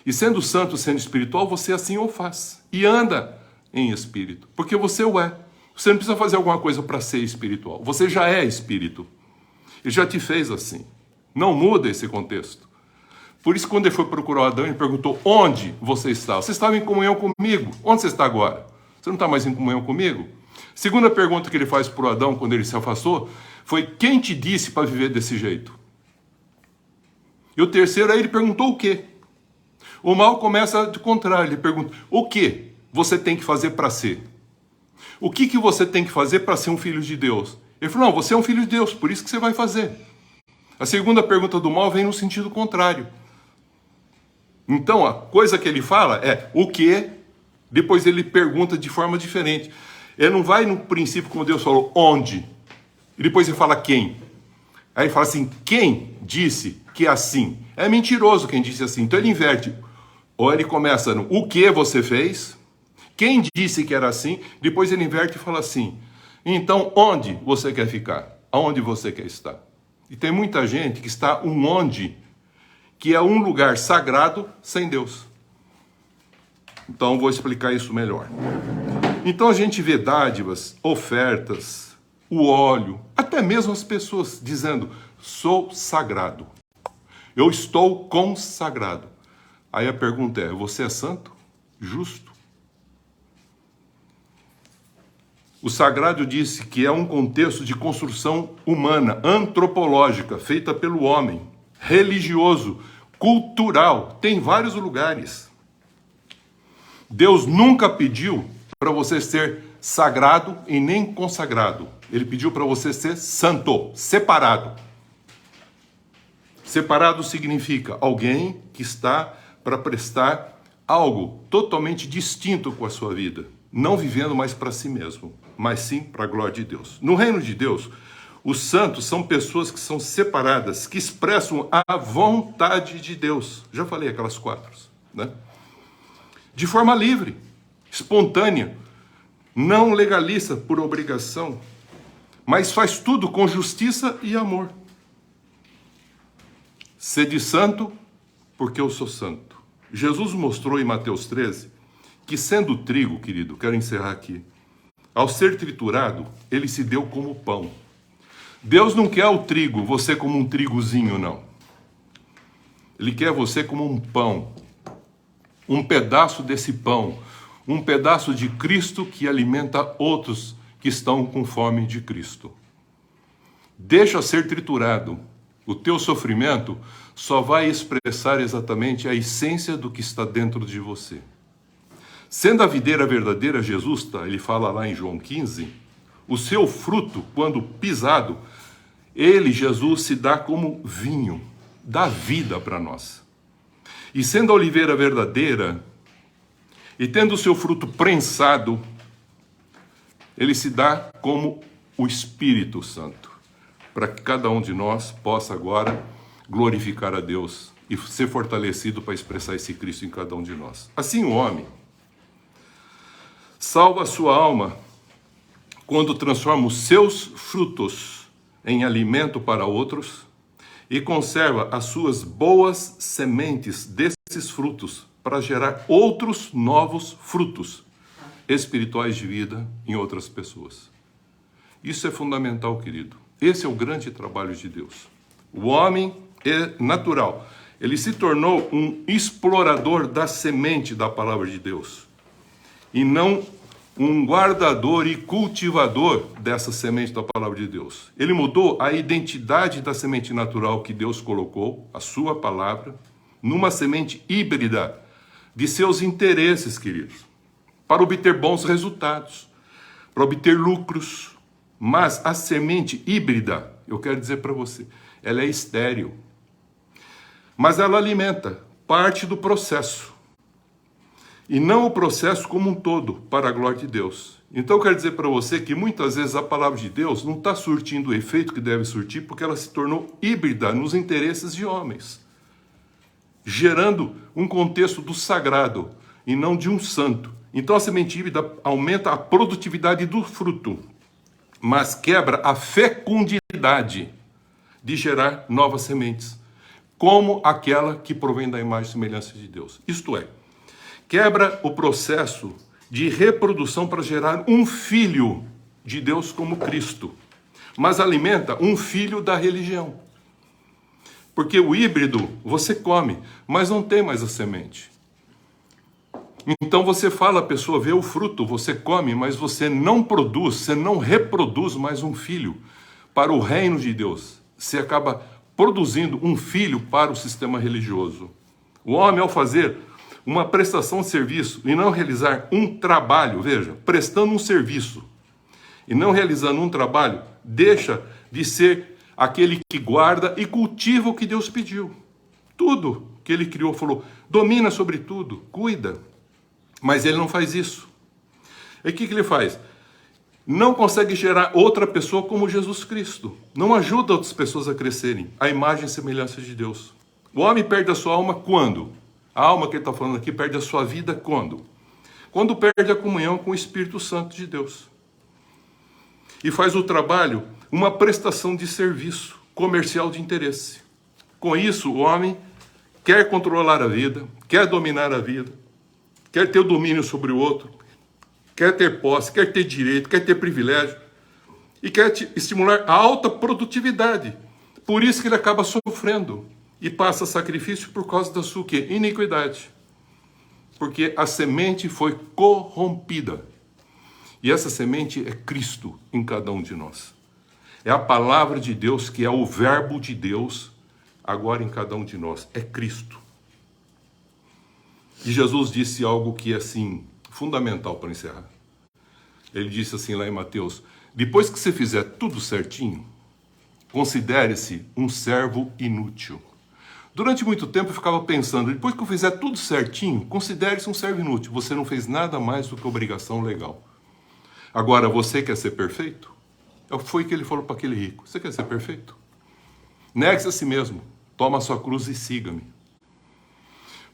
e sendo santo, sendo espiritual, você assim o faz. E anda em espírito, porque você o é. Você não precisa fazer alguma coisa para ser espiritual. Você já é espírito. Ele já te fez assim. Não muda esse contexto. Por isso, quando ele foi procurar o Adão, ele perguntou, onde você está? Você estava em comunhão comigo. Onde você está agora? Você não está mais em comunhão comigo? Segunda pergunta que ele faz para o Adão, quando ele se afastou, foi, quem te disse para viver desse jeito? E o terceiro, aí ele perguntou o quê? O mal começa do contrário, ele pergunta, o que você tem que fazer para ser? O que você tem que fazer para ser um filho de Deus? Ele falou, não, você é um filho de Deus, por isso que você vai fazer. A segunda pergunta do mal vem no sentido contrário. Então, a coisa que ele fala é o que, depois ele pergunta de forma diferente. Ele não vai no princípio, como Deus falou, onde? E depois ele fala quem. Aí ele fala assim, quem disse que é assim? É mentiroso quem disse assim. Então ele inverte. Ou ele começa no o que você fez, quem disse que era assim, depois ele inverte e fala assim, então onde você quer ficar? Aonde você quer estar? E tem muita gente que está onde, que é um lugar sagrado sem Deus. Então vou explicar isso melhor. Então a gente vê dádivas, ofertas, o óleo, até mesmo as pessoas dizendo, sou sagrado, eu estou consagrado. Aí a pergunta é, você é santo? Justo? O sagrado disse que é um contexto de construção humana, antropológica, feita pelo homem, religioso, cultural, tem vários lugares. Deus nunca pediu para você ser sagrado e nem consagrado. Ele pediu para você ser santo, separado. Separado significa alguém que está para prestar algo totalmente distinto com a sua vida. Não vivendo mais para si mesmo, mas sim para a glória de Deus. No reino de Deus, os santos são pessoas que são separadas, que expressam a vontade de Deus. Já falei aquelas 4, né? De forma livre, espontânea, não legalista por obrigação, mas faz tudo com justiça e amor. Sede santo, porque eu sou santo. Jesus mostrou em Mateus 13 que, sendo trigo, querido, quero encerrar aqui, ao ser triturado, ele se deu como pão. Deus não quer o trigo, você como um trigozinho, não. Ele quer você como um pão, um pedaço desse pão, um pedaço de Cristo que alimenta outros que estão com fome de Cristo. Deixa ser triturado. O teu sofrimento só vai expressar exatamente a essência do que está dentro de você. Sendo a videira verdadeira, Jesus, tá? Ele fala lá em João 15, o seu fruto, quando pisado, ele, Jesus, se dá como vinho, dá vida para nós. E sendo a oliveira verdadeira, e tendo o seu fruto prensado, ele se dá como o Espírito Santo, para que cada um de nós possa agora glorificar a Deus e ser fortalecido para expressar esse Cristo em cada um de nós. Assim o homem salva a sua alma quando transforma os seus frutos em alimento para outros e conserva as suas boas sementes desses frutos para gerar outros novos frutos espirituais de vida em outras pessoas. Isso é fundamental, querido. Esse é o grande trabalho de Deus. O homem é natural. Ele se tornou um explorador da semente da palavra de Deus e não um guardador e cultivador dessa semente da palavra de Deus. Ele mudou a identidade da semente natural que Deus colocou, a sua palavra, numa semente híbrida de seus interesses, queridos, para obter bons resultados, para obter lucros. Mas a semente híbrida, eu quero dizer para você, ela é estéril. Mas ela alimenta parte do processo. E não o processo como um todo, para a glória de Deus. Então eu quero dizer para você que muitas vezes a palavra de Deus não está surtindo o efeito que deve surtir, porque ela se tornou híbrida nos interesses de homens, gerando um contexto do sagrado e não de um santo. Então a semente híbrida aumenta a produtividade do fruto, mas quebra a fecundidade de gerar novas sementes, como aquela que provém da imagem e semelhança de Deus. Isto é, quebra o processo de reprodução para gerar um filho de Deus como Cristo, mas alimenta um filho da religião. Porque o híbrido você come, mas não tem mais a semente. Então você fala, a pessoa vê o fruto, você come, mas você não produz, você não reproduz mais um filho para o reino de Deus. Você acaba produzindo um filho para o sistema religioso. O homem, ao fazer uma prestação de serviço e não realizar um trabalho, veja, prestando um serviço e não realizando um trabalho, deixa de ser aquele que guarda e cultiva o que Deus pediu. Tudo que ele criou, falou, domina sobre tudo, cuida. Mas ele não faz isso. E o que ele faz? Não consegue gerar outra pessoa como Jesus Cristo. Não ajuda outras pessoas a crescerem. A imagem e semelhança de Deus. O homem perde a sua alma quando? A alma que ele está falando aqui perde a sua vida quando? Quando perde a comunhão com o Espírito Santo de Deus. E faz o trabalho uma prestação de serviço comercial de interesse. Com isso, o homem quer controlar a vida, quer dominar a vida, quer ter o domínio sobre o outro, quer ter posse, quer ter direito, quer ter privilégio e quer estimular a alta produtividade. Por isso que ele acaba sofrendo e passa sacrifício por causa da sua iniquidade. Porque a semente foi corrompida. E essa semente é Cristo em cada um de nós. É a palavra de Deus, que é o verbo de Deus, agora em cada um de nós. É Cristo. E Jesus disse algo que é, assim, fundamental para encerrar. Ele disse assim lá em Mateus, depois que você fizer tudo certinho, considere-se um servo inútil. Durante muito tempo eu ficava pensando, depois que eu fizer tudo certinho, considere-se um servo inútil. Você não fez nada mais do que obrigação legal. Agora, você quer ser perfeito? Foi o que ele falou para aquele rico. Você quer ser perfeito? Negue-se a si mesmo. Toma a sua cruz e siga-me.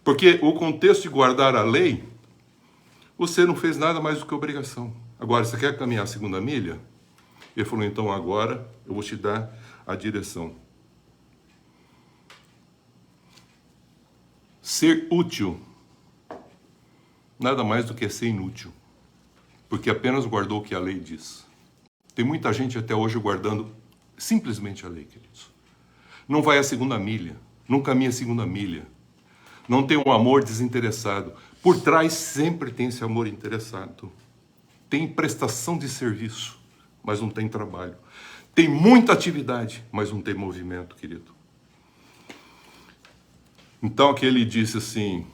Porque o contexto de guardar a lei, você não fez nada mais do que obrigação. Agora, você quer caminhar a segunda milha? Ele falou, então agora eu vou te dar a direção. Ser útil, nada mais do que ser inútil. Porque apenas guardou o que a lei diz. Tem muita gente até hoje guardando simplesmente a lei, queridos. Não vai a segunda milha, não caminha a segunda milha. Não tem um amor desinteressado. Por trás sempre tem esse amor interessado. Tem prestação de serviço, mas não tem trabalho. Tem muita atividade, mas não tem movimento, querido. Então aqui ele disse assim,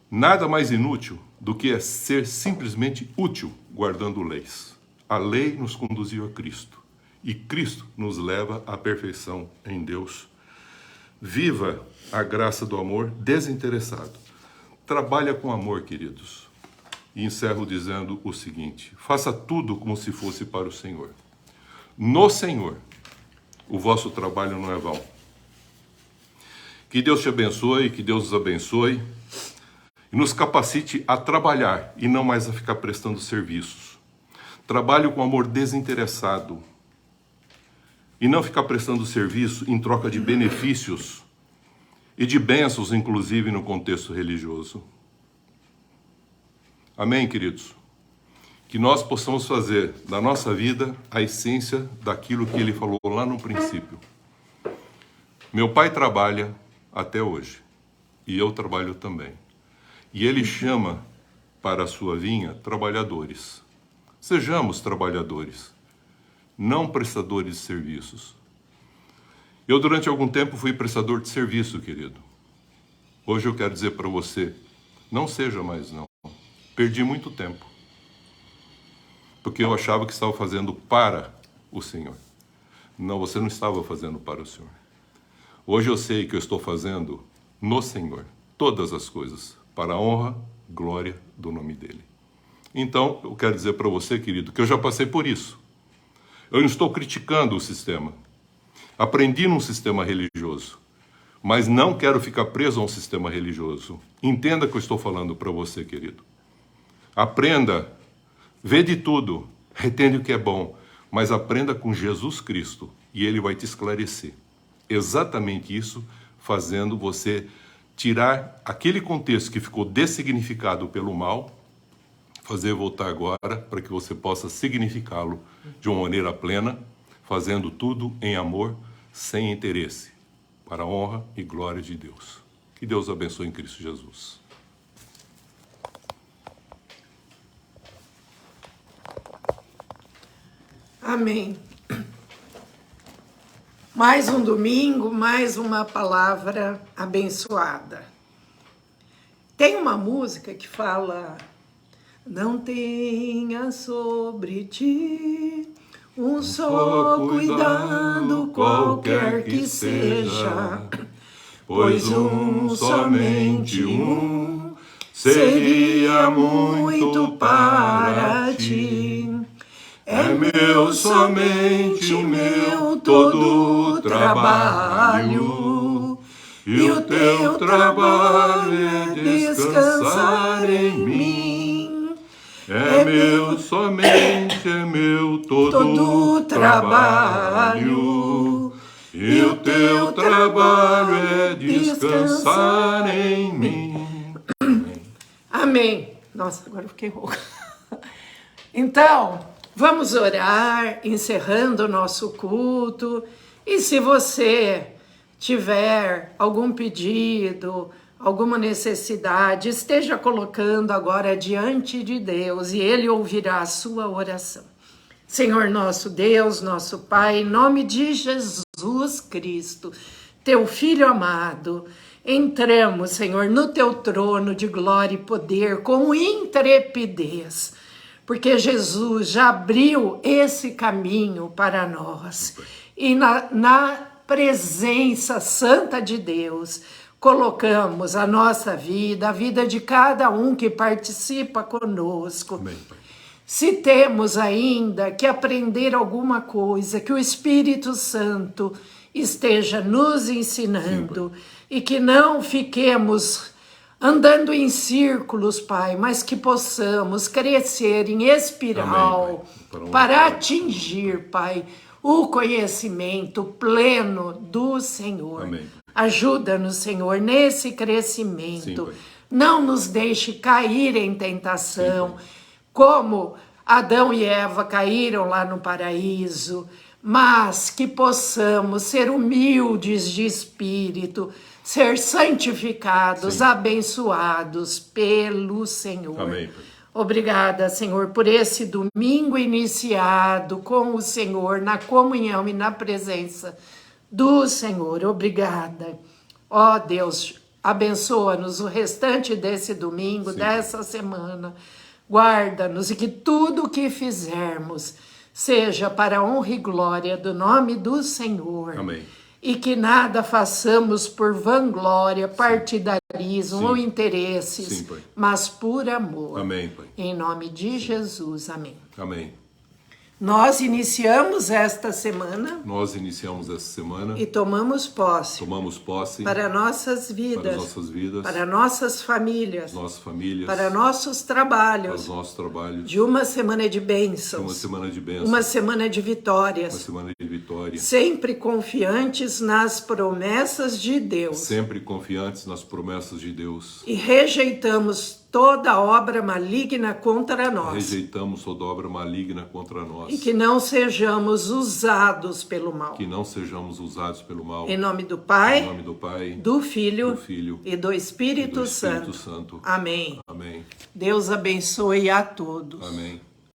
nada mais inútil do que ser simplesmente útil guardando leis. A lei nos conduziu a Cristo e Cristo nos leva à perfeição em Deus. Viva a graça do amor desinteressado. Trabalha com amor, queridos. e encerro dizendo o seguinte: faça tudo como se fosse para o Senhor. No Senhor, o vosso trabalho não é vão. Que Deus te abençoe, que Deus nos abençoe e nos capacite a trabalhar e não mais a ficar prestando serviços. Trabalhe com amor desinteressado e não ficar prestando serviço em troca de benefícios e de bênçãos, inclusive no contexto religioso. Amém, queridos? Que nós possamos fazer da nossa vida a essência daquilo que ele falou lá no princípio. Meu pai trabalha até hoje e eu trabalho também. E ele chama para a sua vinha trabalhadores. Sejamos trabalhadores, não prestadores de serviços. Eu, durante algum tempo, fui prestador de serviço, querido. Hoje eu quero dizer para você, não seja mais não. Perdi muito tempo, porque eu achava que estava fazendo para o Senhor. Não, você não estava fazendo para o Senhor. Hoje eu sei que eu estou fazendo no Senhor todas as coisas, para a honra, glória do nome dEle. Então, eu quero dizer para você, querido, que eu já passei por isso. Eu não estou criticando o sistema. Aprendi num sistema religioso, mas não quero ficar preso a um sistema religioso. Entenda o que eu estou falando para você, querido. Aprenda, vê de tudo, retende o que é bom, mas aprenda com Jesus Cristo e Ele vai te esclarecer. Exatamente isso, fazendo você tirar aquele contexto que ficou dessignificado pelo mal, fazer voltar agora para que você possa significá-lo de uma maneira plena, fazendo tudo em amor, sem interesse, para a honra e glória de Deus. Que Deus abençoe em Cristo Jesus. Amém. Mais um domingo, mais uma palavra abençoada. Tem uma música que fala: não tenha sobre ti um só cuidado qualquer que seja, pois somente um seria muito para ti. É meu, somente o meu todo trabalho, e o teu trabalho é descansar em mim. É meu, somente é meu todo trabalho, e o teu trabalho é descansar em mim. Amém. Nossa, agora eu fiquei rouca. Então, vamos orar, encerrando o nosso culto. E se você tiver algum pedido, alguma necessidade, esteja colocando agora diante de Deus e Ele ouvirá a sua oração. Senhor nosso Deus, nosso Pai, em nome de Jesus Cristo, Teu Filho amado, entramos, Senhor, no Teu trono de glória e poder com intrepidez, porque Jesus já abriu esse caminho para nós. E na presença santa de Deus, colocamos a nossa vida, a vida de cada um que participa conosco. Amém, Pai. Se temos ainda que aprender alguma coisa, que o Espírito Santo esteja nos ensinando. Sim, e que não fiquemos andando em círculos, Pai, mas que possamos crescer em espiral. Amém, para atingir, Pai, o conhecimento pleno do Senhor. Amém. Ajuda-nos, Senhor, nesse crescimento. Sim, não nos deixe cair em tentação, sim, como Adão e Eva caíram lá no paraíso, mas que possamos ser humildes de espírito, ser santificados, sim, abençoados pelo Senhor. Amém. Obrigada, Senhor, por esse domingo iniciado com o Senhor, na comunhão e na presença do Senhor. Obrigada. Ó Deus, abençoa-nos o restante desse domingo, sim, dessa semana. Guarda-nos e que tudo o que fizermos seja para a honra e glória do nome do Senhor. Amém. e que nada façamos por vanglória, partidarismo ou interesses, Sim, Pai. mas por amor. Amém, Pai. Em nome de Jesus, amém. Amém. Nós iniciamos esta semana Nós iniciamos essa semana, e tomamos posse tomamos posse para nossas para vidas, as nossas vidas, para nossas famílias, nossas famílias, para nossos para os trabalhos, nossos trabalhos, de uma semana de uma bênçãos, semana de bênção, uma semana de uma vitórias, semana de vitória, sempre confiantes nas promessas de Deus. sempre confiantes nas promessas de Deus. E rejeitamos toda obra maligna contra nós. Rejeitamos toda obra maligna contra nós. E que não sejamos usados pelo mal. Que não sejamos usados pelo mal. Em nome do Pai, Em nome do Pai, do Filho, do Filho e do Espírito e do Espírito Santo. Santo. Amém. Amém. Deus abençoe a todos. Amém.